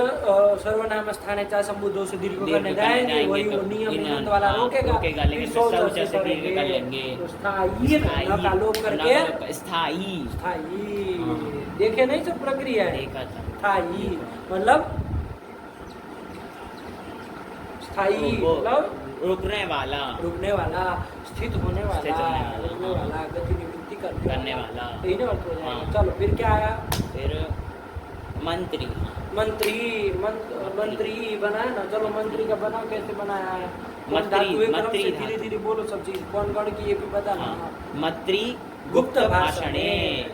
सर्वनाम स्थान है संबुद्धों से दीर्घ करने जाएंगे, वही वो नियम निबंध वाला रोकेगा। लेकिन फिर शौच से दीर्घ कर लेंगे। तो स्थायी का लोप करके स्थाई। स्थायी। हाँ। देखे नहीं सब प्रक्रिया है। देखा था। स्थायी मतलब स्थायी मतलब रुकने वाला, रुकने वाला, स्थित होने वाला, रुकने हाँ। वाला, गति निवृत्ति करने वाला। तो इन्हें अर्थ हो जाएगा। हाँ। चलो फिर क्या आया? फिर मंत्री। मंत्री बनाया ना। चलो मंत्री का बनाओ, कैसे बनाया है? मंत्री धीरे धीरे बोलो सब चीज। कौन गण की ये भी बता ना। हाँ, मंत्री गुप्त भाषण,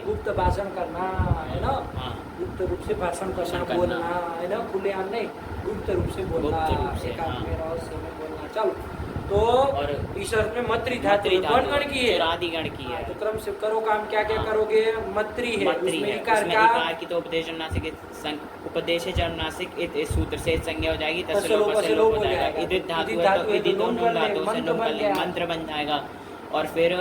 गुप्त भाषण करना है ना। हाँ, गुप्त रूप से भाषण करना, करना। बोलना है ना। खुलेआम नहीं, गुप्त रूप से बोलना, गुप्त रूप से, एकांत हाँ। में रहस्य में बोलना। चलो, तो और इस अर्थ में मंत्री धातु कौन गण की है? चुरादी गण की है। तो क्रम से करो काम। क्या क्या हाँ। करोगे? मंत्री है, मंत्री उसमें है। इकार उसमें का इकार की तो उपदेश नासिक उपदेश जन्नासिक इस सूत्र से संज्ञा हो जाएगी। तस्लोप तस्लोप हो जाएगा। इदित धातु है तो इदित नून नून धातु से मंत्र नून बन कर लेंगे, गया। मंत्र बन जाएगा। और फिर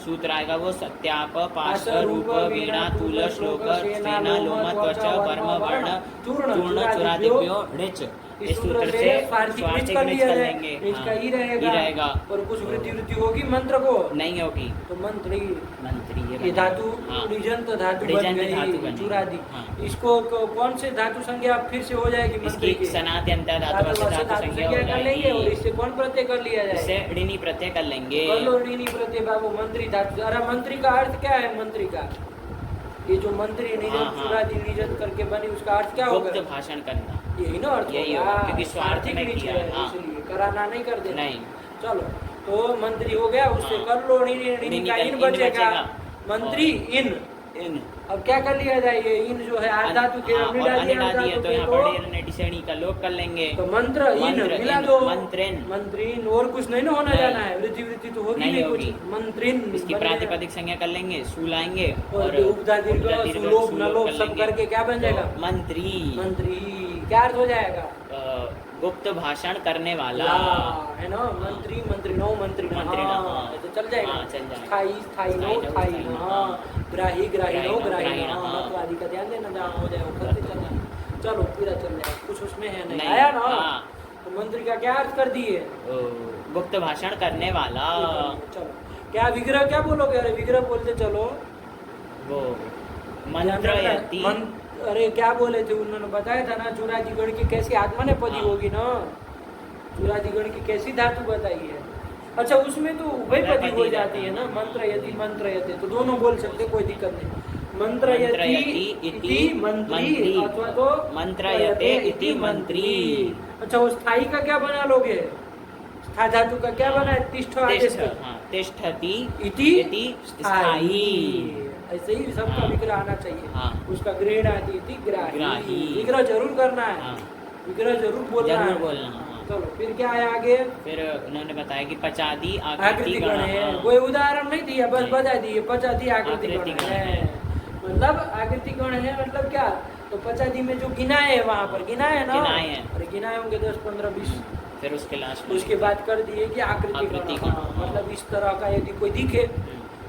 सूत्र आएगा वो सत्याप पाश रूप वीणा तूल श्लोक स्वेना लोम त्वच वर्म वर्ण चूर्ण चुरादिभ्यो ऋच। इस सूत्र से स्वार्थिक स्वार्थिक कर ऋच लिया कर जाए। लेंगे। इसका हाँ, ही ही रहेगा। और कुछ वृद्धि होगी मंत्र को नहीं होगी। तो मंत्री मंत्री ये धातु निजंत धातु बन गई, चुरादी। इसको कौन से धातु संज्ञा फिर से हो जाएगी? मंत्री इसकी की सनात्यंत धातु से धातु संज्ञा हो कर लेंगे। और जाएगी। इससे कौन प्रत्यय कर लिया जाए? इससे ऋणी प्रत्यय कर लेंगे। कर लो ऋणी प्रत्यय बाबू। मंत्री धातु। अरे मंत्री का अर्थ क्या है? मंत्री का ये जो मंत्री निजंत चुरादी निजंत करके बनी, उसका अर्थ क्या होगा? गुप्त भाषण करना। यही ना अर्थ यही होगा, होगा, क्योंकि स्वार्थ में नीचे किया है, है। हाँ। इसलिए कराना नहीं कर देना। नहीं। चलो, तो मंत्री हो गया। उससे हाँ। कर लो ऋणी का इन बचेगा। मंत्री इन इन। अब क्या कर लिया जाए, ये इन जो है आर्ध धातु के और अन्य डाली है तो यहाँ बड़े डिशेणी का लोप कर लेंगे। तो मंत्र इन मिला दो, मंत्रिन। मंत्रिन और कुछ नहीं ना होना जाना है, वृद्धि वृद्धि तो होगी नहीं कुछ, मंत्रिन। इसकी प्रातिपदिक संज्ञा कर लेंगे, सू लाएंगे और उपधा दीर्घ सुलोभ नलोभ सब करके क्या बन जाएगा, मंत्री। मंत्री क्या अर्थ हो जाएगा, गुप्त भाषण करने वाला है ना, मंत्री मंत्रिणो मंत्रिणः, तो चल जाएगा। स्थायी स्थायिनो स्थायिनः, ग्राही ग्राहीणो ग्राहीणः, तो आदि का ध्यान देना, जहाँ हो जाए वो करते चलना। चलो पूरा चल जाए, कुछ उसमें है नहीं आया ना। तो मंत्री का क्या अर्थ कर दिए, गुप्त भाषण करने वाला। चलो क्या विग्रह क्या बोलोगे, अरे विग्रह बोलते चलो, वो मंत्रयति। अरे क्या बोले थे उन्होंने बताया था ना, चूरादिगण की कैसी आत्मनेपदी होगी ना, चूरादिगण की कैसी धातु बताई है। अच्छा उसमें तो उभयपदी हो जाती है ना, मंत्रयति मंत्रयते, तो दोनों बोल सकते, कोई दिक्कत नहीं। मंत्रयति इति मंत्री अथवा तो मंत्रयते इति मंत्री। अच्छा वो स्थायी का क्या बना लोगे, स्थायी धातु का क्या बना है, तिष्ठ आदेश, तिष्ठति इति स्थायी। ऐसे ही सबका विग्रह आना चाहिए, उसका ग्रहण आदि थी ग्राही, विग्रह जरूर करना है, विग्रह जरूर बोलना है। चलो फिर क्या है आगे, फिर उन्होंने बताया कि पचादी आकृति गण है, कोई उदाहरण नहीं दिया, बस बता दिए पचादी आकृति गण है, मतलब आकृति गण है मतलब क्या, तो पचादी में जो गिनाए है वहाँ पर गिनाए है ना, अरे गिनाए होंगे 10 15 20, फिर उसके लास्ट उसके बाद कर दिए कि आकृति गण, मतलब इस तरह का यदि कोई दिखे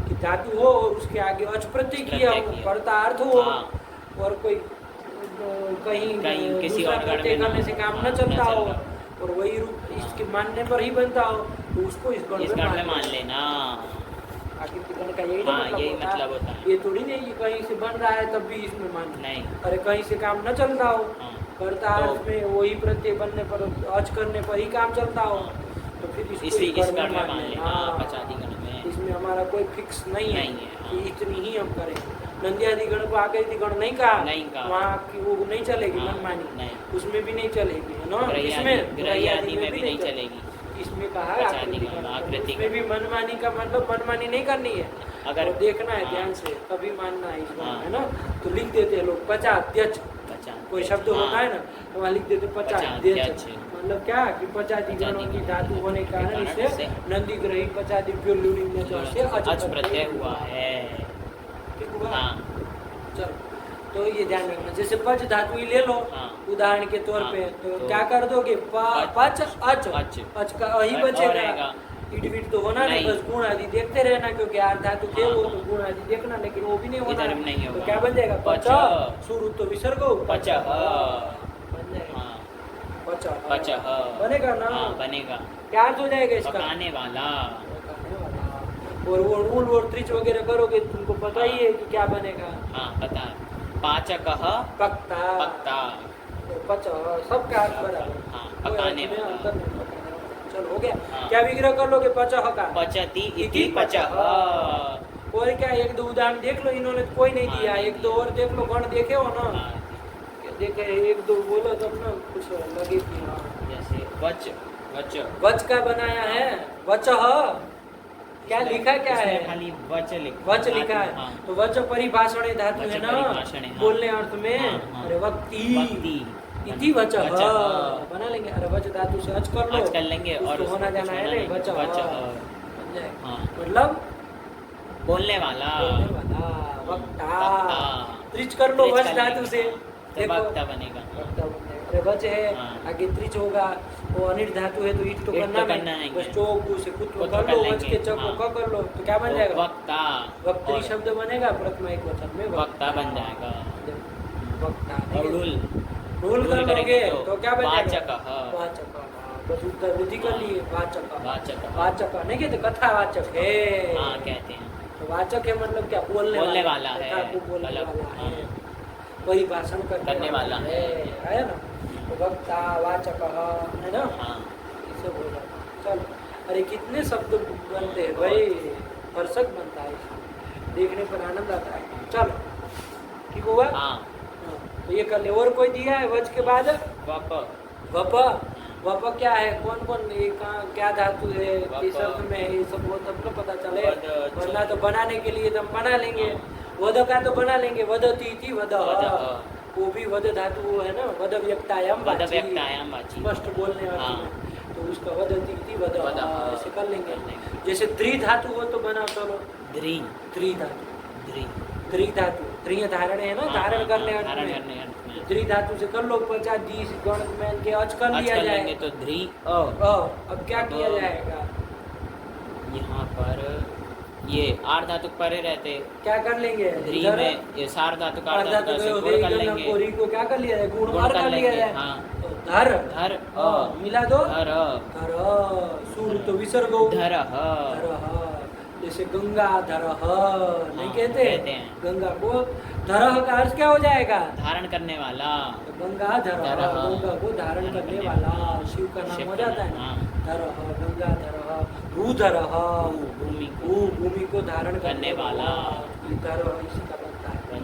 कि धातु हो और उसके आगे अच प्रत्यय किया हो, कर्ता अर्थ हो, और कोई कहीं किसी और प्रत्यय करने से काम न चलता हो और वही रूप इसके मानने पर ही बनता हो, तो उसको इस गण में मान लेना। आकृति गण का यही मतलब होता है, ये थोड़ी नहीं कि कहीं से बन रहा है तब भी इसमें मान नहीं, अरे कहीं से काम न चलता हो, कर्ता अर्थ में वही प्रत्यय बनने पर अच करने पर ही काम चलता हो, तो फिर इसको मान लेना। इसमें हमारा कोई फिक्स नहीं है कि इतनी ही हम करें, नंदियादि गण को आकृति गण नहीं कहा, वहाँ की वो नहीं चलेगी मनमानी, उसमें भी नहीं चलेगी है ना, इसमें ग्रह्यादि में भी नहीं चलेगी, इसमें कहा आकृति में भी मनमानी का मतलब मनमानी नहीं करनी है, अगर देखना है ध्यान से तभी मानना है इसमें, है ना। तो लिख देते हैं लोग पचाध्यक्ष, कोई शब्द होता है ना तो वहाँ लिख देते पचाध्यक्ष, मतलब क्या कि पचादी गणों की धातु होने के कारण इसे नंदी ग्रही पचादी अच प्रत्यय हुआ है, ठीक हुआ। चलो तो ये ध्यान रखना, जैसे पच धातु ही ले लो उदाहरण के तौर पे, तो क्या कर दोगे, पच अच, अच का ही बचेगा, इट तो होना नहीं, बस गुण आदि देखते रहना, क्योंकि आर्ध धातु थे वो तो गुण आदि देखना, लेकिन वो भी नहीं होना, तो क्या बन जाएगा, पच शुरू तो विसर्ग पच पच बनेगा ना, बनेगा, क्या अर्थ हो जाएगा इसका, पकाने वाला। और वो रूल और त्रिच वगैरह करोगे तुमको पता ही है कि क्या बनेगा, पता है, पाचक पक्ता पक्ता, पच सबका अर्थ बराबर, पकाने वाला। चलो हो गया, क्या विग्रह कर लोगे, पचह का, पचती इति पचह। और क्या एक दो उदाहरण देख लो, इन्होंने कोई नहीं दिया, एक दो और देख लो, गण देखे हो ना, देखे एक दो बोलो तब ना कुछ लगे कि जैसे वच वच वच का बनाया है, वचह क्या लिखा क्या है, खाली वच लिखा है, तो वच परिभाषण धातु है ना, बोलने अर्थ में, अरे वक्ति इति वचः बना लेंगे, अरे वच धातु से अच कर लो, कर लेंगे और होना जाना है वच, मतलब बोलने वाला, वक्ता, त्रिच कर लो वच धातु से, वक्ता बनेगा, अरे वच है आगे त्रिच होगा, वो अनिट धातु है तो ईट तो करना नहीं, बस चौक से कुछ कर लो, वच के चौक को कर लो, तो क्या बन जाएगा, वक्ता, वक्त्री शब्द बनेगा, प्रथम एक वचन में वक्ता बन जाएगा, वक्ता। रूल कर लोगे तो क्या बनेगा, वाचक, बस उत्तर वृद्धि कर लिए, वाचक, वाचक नहीं कहते, कथा वाचक है, कहते हैं, तो वाचक है मतलब क्या, बोलने वाला है, बोलने वाला है, वही भाषण करने वाला है ना, तो वक्ता वाचक है ना, इसे बोला। चलो अरे कितने शब्द बनते हैं भाई, दर्शक बनता है, देखने पर आनंद आता है। चलो ठीक हुआ, तो ये कर ले। और कोई दिया है वच के बाद, वप, वप क्या है, कौन कौन क्या धातु है, किस अर्थ में है, ये सब वो तब तो पता चले, वरना तो बनाने के लिए तो हम बना लेंगे, वध का तो बना लेंगे, वदती थी वद, वो भी वध धातु है ना, वद व्यक्तायाम वाची, स्पष्ट बोलने वाली, तो उसका वदती थी वद ऐसे कर लेंगे। जैसे द्रि धातु हो तो बनाओ, चलो द्रि धातु, द्रि धातु, त्रिय धारण है ना, धारण करने द्रि धातु से कर लो 50 20 गणक में के अच कर लिया जाएगा तो द्रि अब क्या किया जाएगा, यहाँ पर ये आर धातु परे रहते, क्या कर लेंगे द्रि में ये सार धातु का धातु से गुण कर लेंगे, री को क्या कर लिया जाए, गुण कर लिया जाए। हाँ। तो धर मिला दो, धर सूर तो विसर्ग धर, जैसे गंगा धरह नहीं कहते हैं, गंगा को धरह का अर्थ क्या हो जाएगा, धारण करने वाला, तो गंगा धरह, गंगा को धारण करने वाला शिव का नाम हो जाता है ना, धरह गंगा धरह, भूधरह भूमि को धारण करने वाला, धरह इसी का बनता है।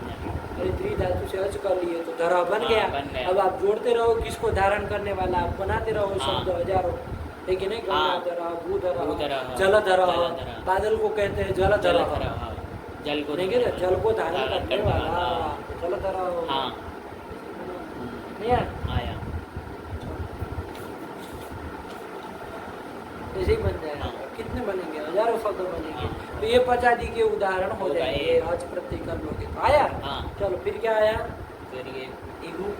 अरे द्रि धातु से अर्थ कर लिए तो धरह बन गया। अब आप जोड़ते रहो किसको धारण करने वाला, आप बनाते रहो शब्द हजारों, लेकिन नहीं, गंगाधरा, भूधरा, जलधरा, बादल को कहते हैं जलधरा, जल को नहीं कहते, जल को धारण करने वाला जलधरा। हाँ नहीं आया, ऐसे ही बन जाएगा। कितने बनेंगे, हजारों शब्द बनेंगे। तो ये 50 के उदाहरण हो जाएंगे, आज प्रत्यय कर लोगे तो आया। चलो फिर क्या आया, फिर ये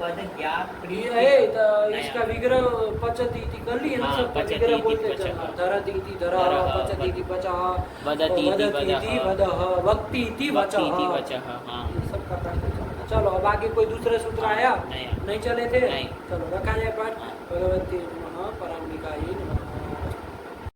पद ज्ञात है तो इसका विग्रह पचती कर लिए ना, सब विग्रह बोलते चलना, धरती थी धरा, पचती थी पचा, वदती थी वदह, वक्ति थी वचः, हां ये सब करता है। चलो अब आगे कोई दूसरे सूत्र आया नहीं चले थे, चलो रखा जाए पाठ। भगवती नमः, पराम्बिकायै नमः।